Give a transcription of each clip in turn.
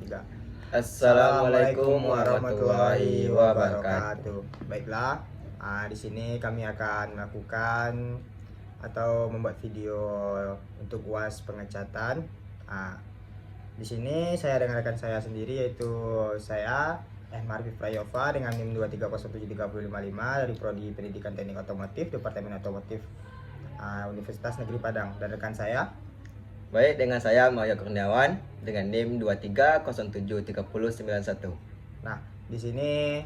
3. Assalamualaikum warahmatullahi wabarakatuh. Baiklah, di sini kami akan melakukan atau membuat video untuk UAS pengecatan. Di sini saya dengan rekan saya sendiri, yaitu saya Marfi Prayova dengan NIM 2307355 dari Prodi Pendidikan Teknik Otomotif Departemen Otomotif Universitas Negeri Padang, dan rekan saya. Baik, dengan saya Mario Kurniawan dengan NIM 23073091. Nah, di sini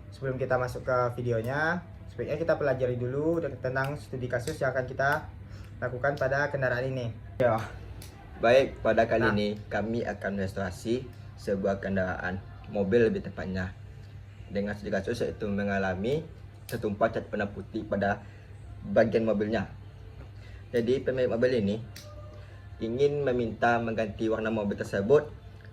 sebelum kita masuk ke videonya, sebaiknya kita pelajari dulu tentang studi kasus yang akan kita lakukan pada kendaraan ini. Ya. Baik, pada kali ini kami akan restorasi sebuah kendaraan, mobil lebih tepatnya, dengan studi kasus yaitu mengalami tertumpah cat warna putih pada bagian mobilnya. Jadi pemilik mobil ini ingin meminta mengganti warna mobil tersebut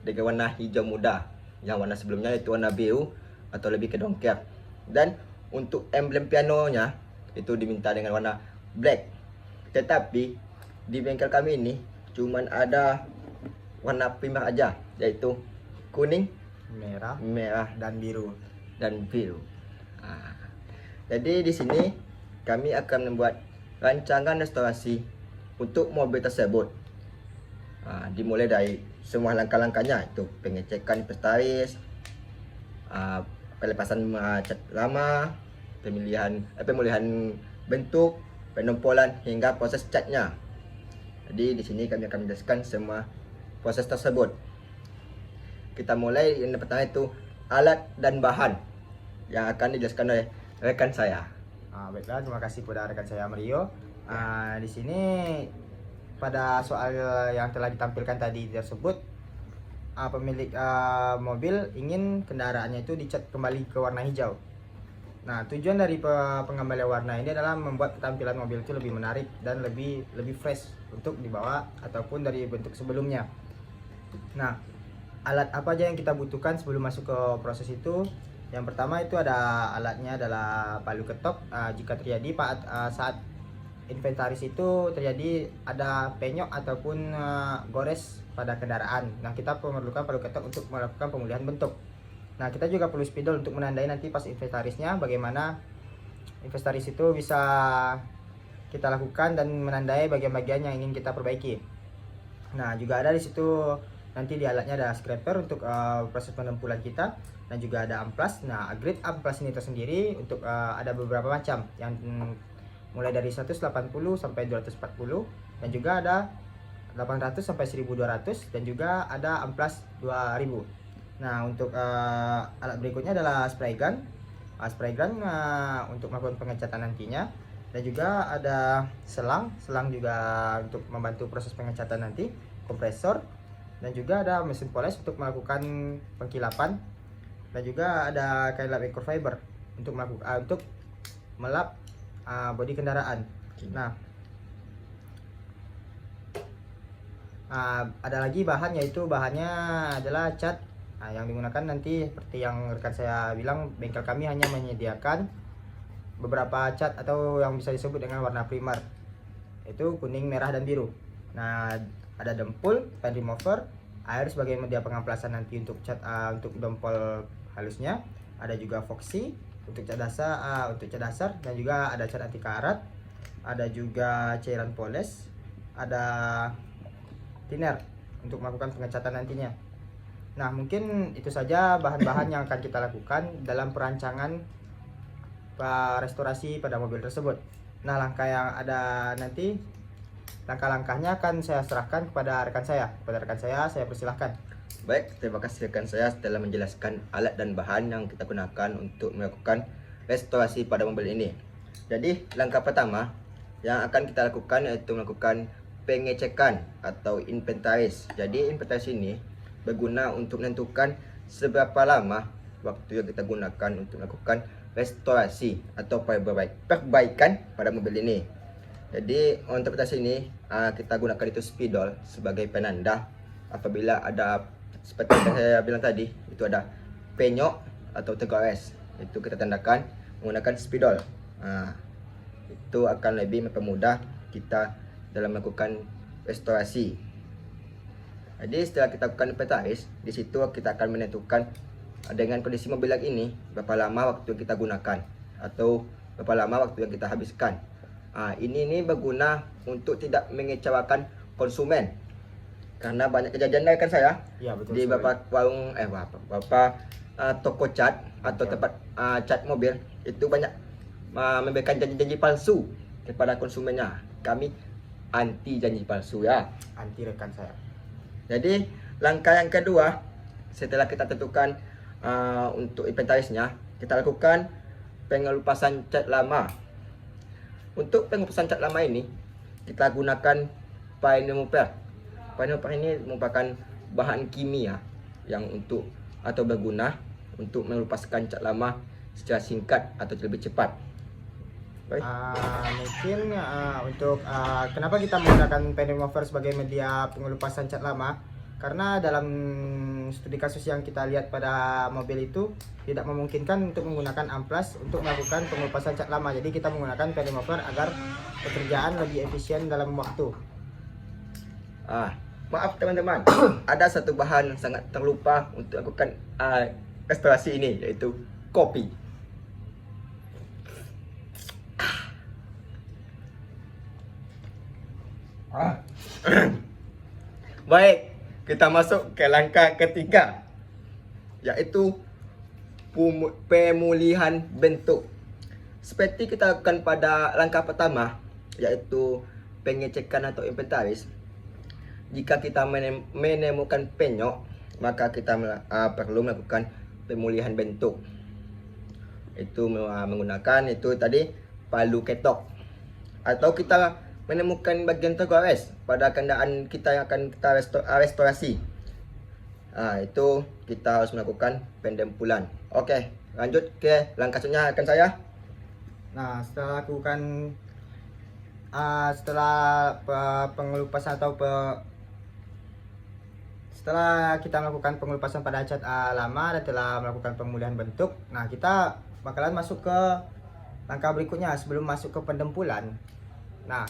dengan warna hijau muda, yang warna sebelumnya itu warna biru atau lebih ke dongker. Dan untuk emblem pianonya itu diminta dengan warna black. Tetapi di bengkel kami ini cuman ada warna primer aja, yaitu kuning, merah dan biru. Jadi di sini kami akan membuat rancangan restorasi untuk mobil tersebut. Dimulai dari semua langkah-langkahnya, itu pengecekan inventaris, pelepasan cat lama, pemulihan bentuk, penompolan hingga proses catnya. Jadi di sini kami akan menjelaskan semua proses tersebut. Kita mulai, yang pertama itu alat dan bahan yang akan dijelaskan oleh rekan saya. Baiklah, terima kasih kepada rekan saya Mario. Di sini pada soal yang telah ditampilkan tadi tersebut, pemilik mobil ingin kendaraannya itu dicat kembali ke warna hijau. Nah, tujuan dari pengembalian warna ini adalah membuat tampilan mobil itu lebih menarik dan lebih fresh untuk dibawa ataupun dari bentuk sebelumnya. Nah, alat apa aja yang kita butuhkan sebelum masuk ke proses itu? Yang pertama itu ada alatnya adalah palu ketok. Jika terjadi saat inventaris itu terjadi ada penyok ataupun gores pada kendaraan, nah kita memerlukan palu ketok untuk melakukan pemulihan bentuk. Nah, kita juga perlu spidol untuk menandai nanti pas inventarisnya bagaimana inventaris itu bisa kita lakukan dan menandai bagian-bagian yang ingin kita perbaiki. Nah, juga ada di situ nanti di alatnya ada scraper untuk proses penempulan kita, dan juga ada amplas. Nah, grade amplas ini tersendiri untuk ada beberapa macam, yang mulai dari 180 sampai 240, dan juga ada 800 sampai 1200, dan juga ada amplas 2000. Nah, untuk alat berikutnya adalah spray gun. Spray gun untuk melakukan pengecatan nantinya, dan juga ada selang juga untuk membantu proses pengecatan nanti, kompresor, dan juga ada mesin poles untuk melakukan pengkilapan, dan juga ada kain lap microfiber untuk melap bodi kendaraan. Nah, ada lagi bahan, yaitu bahannya adalah cat. Yang digunakan nanti seperti yang rekan saya bilang, bengkel kami hanya menyediakan beberapa cat atau yang bisa disebut dengan warna primer, itu kuning, merah, dan biru. Nah, ada dempul, pen remover, air sebagai media pengamplasan nanti untuk cat untuk dempul halusnya. Ada juga foxy untuk cat dasar, dan juga ada cat anti karat. Ada juga cairan poles, ada thinner untuk melakukan pengecatan nantinya. Nah, mungkin itu saja bahan-bahan yang akan kita lakukan dalam perancangan restorasi pada mobil tersebut. Nah, langkah yang ada nanti, langkah-langkahnya akan saya serahkan kepada rekan saya. Saya persilahkan. Baik, terima kasih rekan saya telah menjelaskan alat dan bahan yang kita gunakan untuk melakukan restorasi pada mobil ini. Jadi, langkah pertama yang akan kita lakukan yaitu melakukan pengecekan atau inventaris. Jadi, inventaris ini berguna untuk menentukan seberapa lama waktu yang kita gunakan untuk melakukan restorasi atau perbaikan pada mobil ini. Jadi untuk inventaris ini kita gunakan itu spidol sebagai penanda apabila ada, seperti yang saya bilang tadi, itu ada penyok atau tergores, itu kita tandakan menggunakan spidol. Itu akan lebih mempermudah kita dalam melakukan restorasi. Jadi setelah kita lakukan inventaris, di situ kita akan menentukan dengan kondisi mobil yang ini berapa lama waktu yang kita gunakan atau berapa lama waktu yang kita habiskan. Ini berguna untuk tidak mengecewakan konsumen, karena banyak kejadian rekan saya Iya, betul di sekali. beberapa warung beberapa toko cat atau tempat cat mobil itu banyak memberikan janji-janji palsu kepada konsumennya. Kami anti janji palsu ya. Anti rekan saya. Jadi langkah yang kedua, setelah kita tentukan untuk inventarisnya, kita lakukan pengelupasan cat lama. Untuk pengelupasan cat lama ini, kita gunakan Pioneer. Pioneer ini merupakan bahan kimia yang untuk atau berguna untuk melupaskan cat lama secara singkat atau lebih cepat. Baik. Mungkin untuk kenapa kita menggunakan pen remover sebagai media pengelupasan cat lama, karena dalam studi kasus yang kita lihat pada mobil itu tidak memungkinkan untuk menggunakan amplas untuk melakukan pengelupasan cat lama. Jadi kita menggunakan pen remover agar pekerjaan lebih efisien dalam waktu. Maaf teman-teman, ada satu bahan yang sangat terlupa untuk lakukan restorasi ini, yaitu kopi. Baik, kita masuk ke langkah ketiga, yaitu pemulihan bentuk. Seperti kita lakukan pada langkah pertama, yaitu pengecekan atau inventaris. Jika kita menemukan penyok, maka kita perlu melakukan pemulihan bentuk. Itu menggunakan itu tadi palu ketok, atau kita menemukan bagian tergores pada kendaraan kita yang akan kita restorasi. Itu kita harus melakukan pendempulan. Oke, lanjut ke langkah selanjutnya rekan saya. Nah, setelah pengelupasan atau setelah kita melakukan pengelupasan pada cat lama dan telah melakukan pemulihan bentuk, nah kita bakalan masuk ke langkah berikutnya sebelum masuk ke pendempulan. Nah,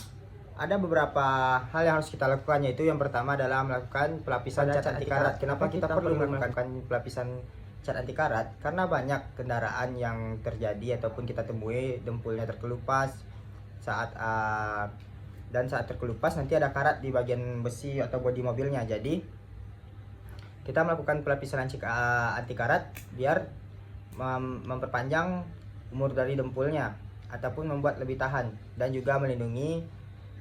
ada beberapa hal yang harus kita lakukan, yaitu yang pertama adalah melakukan pelapisan cat anti karat. Kenapa kita perlu melakukan pelapisan cat anti karat? Karena banyak kendaraan yang terjadi ataupun kita temui dempulnya terkelupas saat terkelupas nanti ada karat di bagian besi atau bodi mobilnya. Jadi kita melakukan pelapisan anti karat biar memperpanjang umur dari dempulnya ataupun membuat lebih tahan dan juga melindungi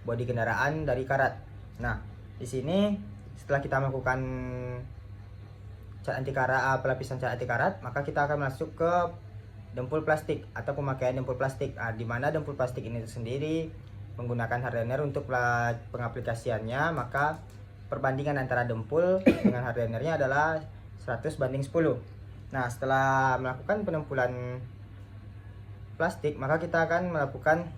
bodi kendaraan dari karat. Nah, di sini setelah kita melakukan pelapisan cat anti karat, maka kita akan masuk ke dempul plastik atau pemakaian dempul plastik. Di mana dempul plastik ini sendiri menggunakan hardener untuk pengaplikasiannya, maka perbandingan antara dempul dengan hardenernya adalah 100:10. Nah, setelah melakukan penempulan plastik, maka kita akan melakukan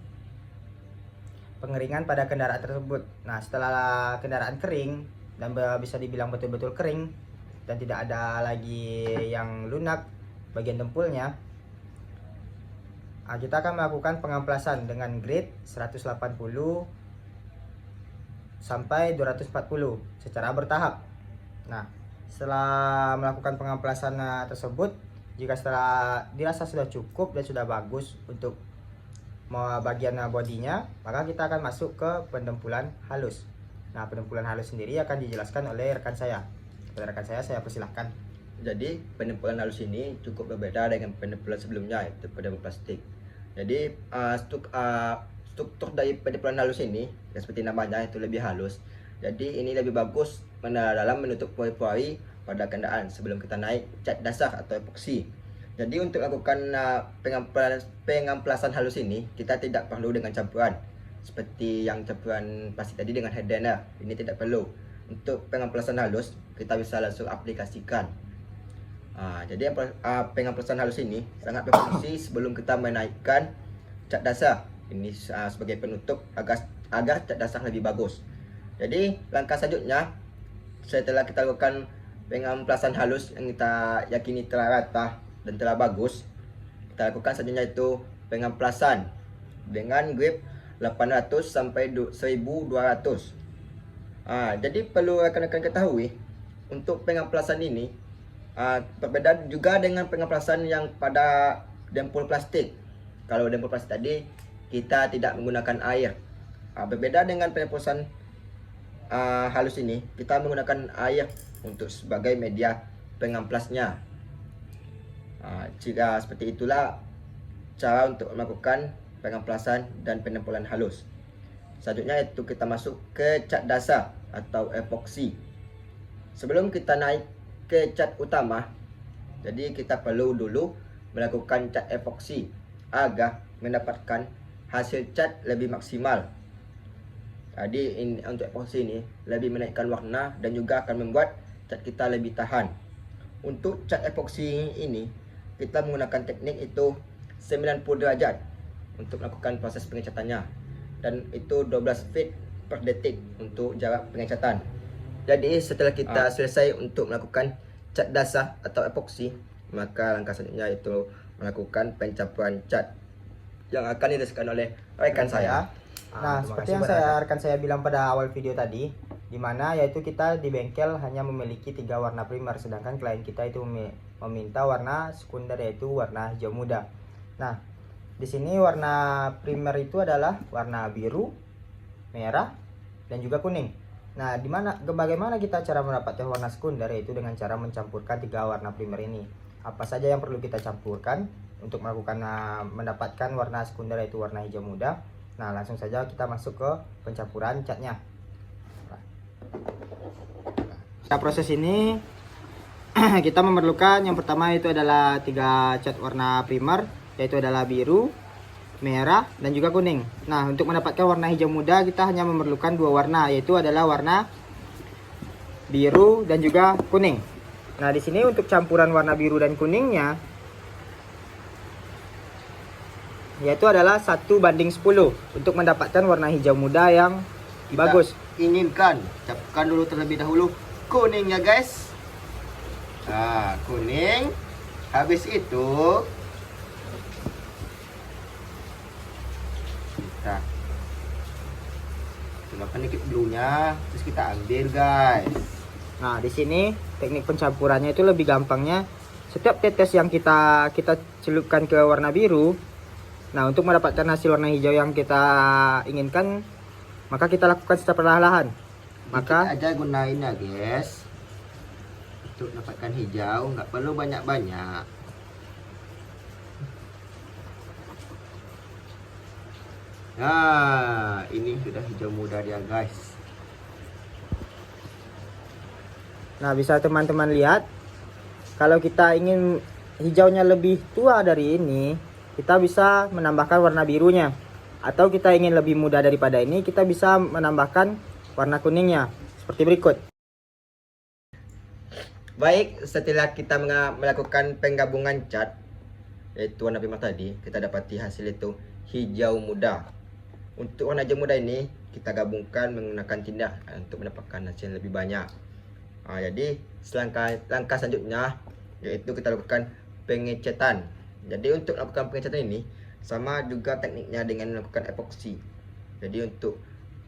pengeringan pada kendaraan tersebut. Nah, setelah kendaraan kering dan bisa dibilang betul-betul kering dan tidak ada lagi yang lunak bagian dempulnya, kita akan melakukan pengamplasan dengan grade 180 sampai 240 secara bertahap. Nah, setelah melakukan pengamplasan tersebut, jika setelah dirasa sudah cukup dan sudah bagus untuk bagian bodinya, maka kita akan masuk ke pendempulan halus. Nah, pendempulan halus sendiri akan dijelaskan oleh rekan saya. Kepada rekan saya persilahkan. Jadi pendempulan halus ini cukup berbeda dengan pendempulan sebelumnya, yaitu pendempulan plastik. Jadi struktur dari pendempulan halus ini, ya seperti namanya, itu lebih halus. Jadi ini lebih bagus dalam menutup pori-pori pada kendaraan sebelum kita naik cat dasar atau epoksi. Jadi untuk lakukan pengamplasan halus ini, kita tidak perlu dengan campuran seperti yang campuran plastik tadi dengan hardener. Ini tidak perlu. Untuk pengamplasan halus, kita bisa langsung aplikasikan. Jadi pengamplasan halus ini sangat berfungsi sebelum kita menaikkan cat dasar. Ini sebagai penutup agar cat dasar lebih bagus. Jadi langkah selanjutnya, setelah kita lakukan pengamplasan halus yang kita yakini telah rata dan telah bagus, kita lakukan selanjutnya itu pengamplasan dengan grip 800 sampai 1200. Jadi perlu rekan-rekan ketahui untuk pengamplasan ini berbeda juga dengan pengamplasan yang pada dempul plastik. Kalau dempul plastik tadi kita tidak menggunakan air. Berbeda dengan pengamplasan halus ini, kita menggunakan air untuk sebagai media pengamplasnya. Jika seperti itulah cara untuk melakukan pengamplasan dan penempelan halus. Selanjutnya itu kita masuk ke cat dasar atau epoksi. Sebelum kita naik ke cat utama, jadi kita perlu dulu melakukan cat epoksi agar mendapatkan hasil cat lebih maksimal. Jadi untuk epoksi ini lebih menaikkan warna dan juga akan membuat cat kita lebih tahan. Untuk cat epoksi ini kita menggunakan teknik itu 90 derajat untuk melakukan proses pengecatannya. Dan itu 12 feet per detik untuk jarak pengecatan. Jadi setelah kita selesai untuk melakukan cat dasar atau epoksi, maka langkah selanjutnya itu melakukan pencampuran cat yang akan dirasakan oleh rekan saya. Nah, seperti yang rekan saya bilang pada awal video tadi, di mana yaitu kita di bengkel hanya memiliki 3 warna primer, sedangkan klien kita itu meminta warna sekunder yaitu warna hijau muda. Nah, di sini warna primer itu adalah warna biru, merah, dan juga kuning. Nah, bagaimana kita cara mendapatkan warna sekunder, yaitu dengan cara mencampurkan 3 warna primer ini. Apa saja yang perlu kita campurkan untuk mendapatkan warna sekunder yaitu warna hijau muda. Nah, langsung saja kita masuk ke pencampuran catnya. Nah, proses ini kita memerlukan yang pertama itu adalah 3 cat warna primer, yaitu adalah biru, merah, dan juga kuning. Nah, untuk mendapatkan warna hijau muda kita hanya memerlukan 2 warna, yaitu adalah warna biru dan juga kuning. Nah, di sini untuk campuran warna biru dan kuningnya yaitu adalah 1:10 untuk mendapatkan warna hijau muda yang bagus. Inginkan campurkan dulu terlebih dahulu kuningnya, guys. Kuning. Habis itu kita tambahkan dikit bluenya, terus kita ambil, guys. Nah, di sini teknik pencampurannya itu lebih gampangnya. Setiap tetes yang kita celupkan ke warna biru, nah untuk mendapatkan hasil warna hijau yang kita inginkan, maka kita lakukan secara perlahan-lahan. Maka aja gunainnya, guys, untuk dapatkan hijau, nggak perlu banyak-banyak. Nah, ini sudah hijau muda dia, guys. Nah, bisa teman-teman lihat, kalau kita ingin hijaunya lebih tua dari ini, kita bisa menambahkan warna birunya. Atau kita ingin lebih muda daripada ini, kita bisa menambahkan warna kuningnya seperti berikut. Baik, setelah kita melakukan penggabungan cat yaitu warna primer tadi, kita dapati hasil itu hijau muda. Untuk warna hijau muda ini kita gabungkan menggunakan tindak untuk mendapatkan hasil yang lebih banyak. Jadi langkah selanjutnya yaitu kita lakukan pengecatan. Jadi untuk melakukan pengecatan ini sama juga tekniknya dengan melakukan epoksi. Jadi untuk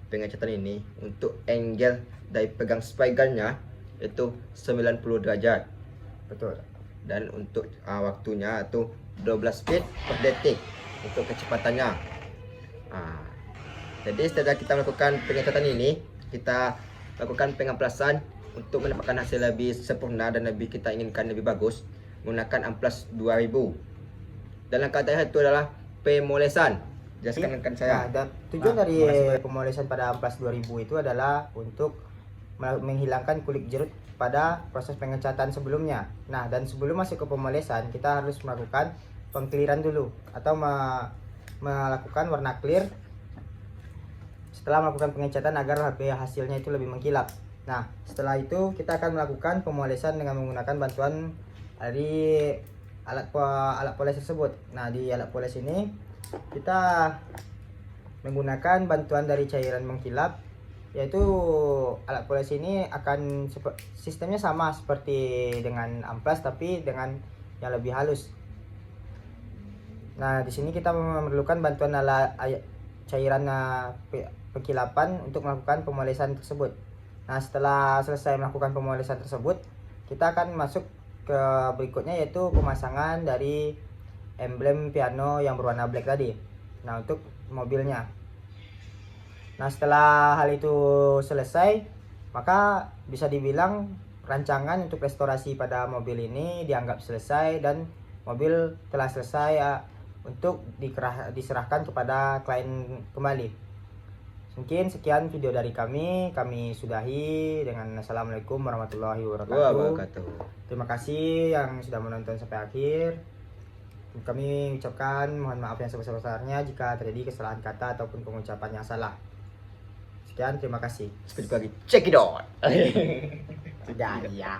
pengecatan ini, untuk angle dari pegang spiegelnya itu 90 derajat. Betul. Dan untuk waktunya itu 12 feet per detik untuk kecepatannya. Jadi setelah kita melakukan pengecatan ini, kita lakukan pengamplasan untuk mendapatkan hasil lebih sempurna dan lebih kita inginkan lebih bagus menggunakan amplas 2000. Dan langkah terakhir itu adalah pemolesan. Jelaskan rekan saya. Dan tujuan dari pemolesan pada amplas 2000 itu adalah untuk menghilangkan kulit jerut pada proses pengecatan sebelumnya. Nah, dan sebelum masuk ke pemolesan, kita harus melakukan pengkliran dulu atau melakukan warna clear setelah melakukan pengecatan agar hasilnya itu lebih mengkilap. Nah, setelah itu kita akan melakukan pemolesan dengan menggunakan bantuan dari alat poles tersebut. Nah, di alat poles ini kita menggunakan bantuan dari cairan mengkilap, yaitu alat poles ini akan sistemnya sama seperti dengan amplas tapi dengan yang lebih halus. Nah, di sini kita memerlukan bantuan cairan pengkilapan untuk melakukan pemolesan tersebut. Nah, setelah selesai melakukan pemolesan tersebut, kita akan masuk ke berikutnya, yaitu pemasangan dari emblem piano yang berwarna black tadi. Nah, untuk mobilnya. Nah, setelah hal itu selesai, maka bisa dibilang rancangan untuk restorasi pada mobil ini dianggap selesai dan mobil telah selesai untuk diserahkan kepada klien kembali. Mungkin sekian video dari kami sudahi dengan assalamualaikum warahmatullahi wabarakatuh. Terima kasih yang sudah menonton sampai akhir. Kami ucapkan mohon maaf yang sebesar-besarnya jika terjadi kesalahan kata ataupun pengucapan yang salah. Sekian, terima kasih. Sekali lagi, check it out. Sudah ya.